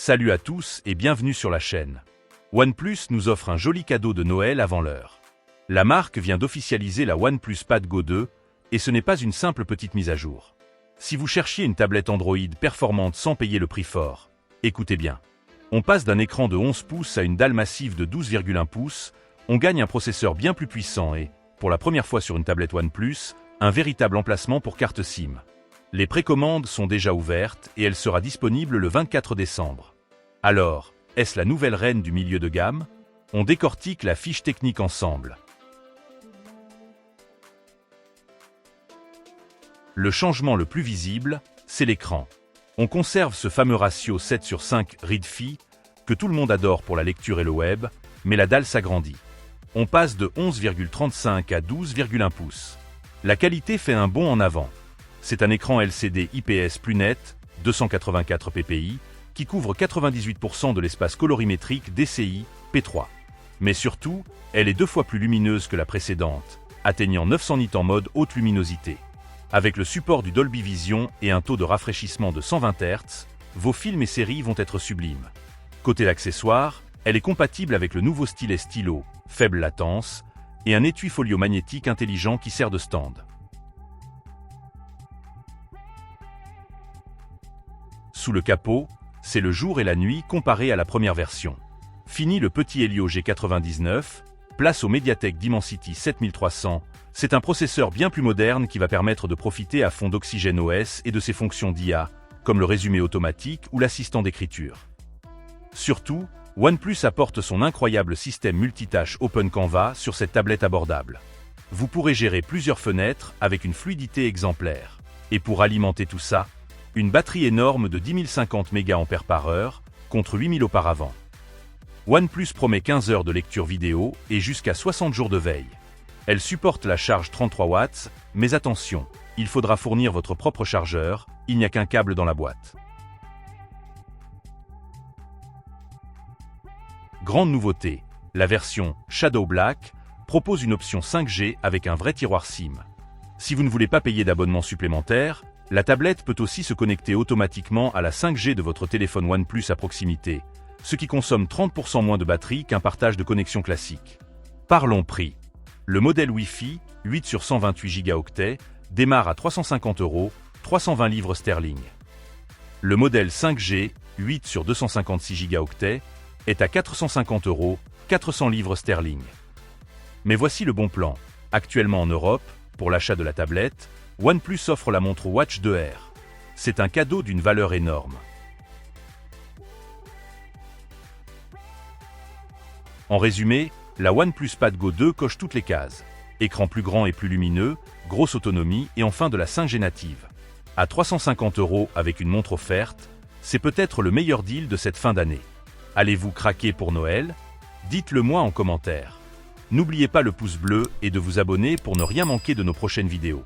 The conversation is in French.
Salut à tous et bienvenue sur la chaîne. OnePlus nous offre un joli cadeau de Noël avant l'heure. La marque vient d'officialiser la OnePlus Pad Go 2 et ce n'est pas une simple petite mise à jour. Si vous cherchiez une tablette Android performante sans payer le prix fort, écoutez bien. On passe d'un écran de 11 pouces à une dalle massive de 12,1 pouces, on gagne un processeur bien plus puissant et, pour la première fois sur une tablette OnePlus, un véritable emplacement pour carte SIM. Les précommandes sont déjà ouvertes et elle sera disponible le 24 décembre. Alors, est-ce la nouvelle reine du milieu de gamme? On décortique la fiche technique ensemble. Le changement le plus visible, c'est l'écran. On conserve ce fameux ratio 7:5 Read-Fi que tout le monde adore pour la lecture et le web, mais la dalle s'agrandit. On passe de 11,35 à 12,1 pouces. La qualité fait un bond en avant. C'est un écran LCD IPS plus net, 284 ppi, qui couvre 98% de l'espace colorimétrique DCI P3. Mais surtout, elle est 2 fois plus lumineuse que la précédente, atteignant 900 nits en mode haute luminosité. Avec le support du Dolby Vision et un taux de rafraîchissement de 120 Hz, vos films et séries vont être sublimes. Côté accessoires, elle est compatible avec le nouveau stylet stylo, faible latence, et un étui folio magnétique intelligent qui sert de stand. Sous le capot, c'est le jour et la nuit comparé à la première version. Fini le petit Helio G99, place au Mediatek Dimensity 7300, c'est un processeur bien plus moderne qui va permettre de profiter à fond d'Oxygen OS et de ses fonctions d'IA, comme le résumé automatique ou l'assistant d'écriture. Surtout, OnePlus apporte son incroyable système multitâche Open Canva sur cette tablette abordable. Vous pourrez gérer plusieurs fenêtres avec une fluidité exemplaire. Et pour alimenter tout ça, une batterie énorme de 10 050 mAh contre 8000 auparavant. OnePlus promet 15 heures de lecture vidéo et jusqu'à 60 jours de veille. Elle supporte la charge 33 watts, mais attention, il faudra fournir votre propre chargeur, il n'y a qu'un câble dans la boîte. Grande nouveauté, la version Shadow Black propose une option 5G avec un vrai tiroir SIM. Si vous ne voulez pas payer d'abonnement supplémentaire, la tablette peut aussi se connecter automatiquement à la 5G de votre téléphone OnePlus à proximité, ce qui consomme 30% moins de batterie qu'un partage de connexion classique. Parlons prix. Le modèle Wi-Fi, 8 sur 128 Go, démarre à 350 €, 320 livres sterling. Le modèle 5G, 8 sur 256 Go, est à 450 €, 400 livres sterling. Mais voici le bon plan. Actuellement en Europe, pour l'achat de la tablette, OnePlus offre la montre Watch 2R. C'est un cadeau d'une valeur énorme. En résumé, la OnePlus Pad Go 2 coche toutes les cases. Écran plus grand et plus lumineux, grosse autonomie et enfin de la 5G native. À 350 € avec une montre offerte, c'est peut-être le meilleur deal de cette fin d'année. Allez-vous craquer pour Noël? Dites-le moi en commentaire. N'oubliez pas le pouce bleu et de vous abonner pour ne rien manquer de nos prochaines vidéos.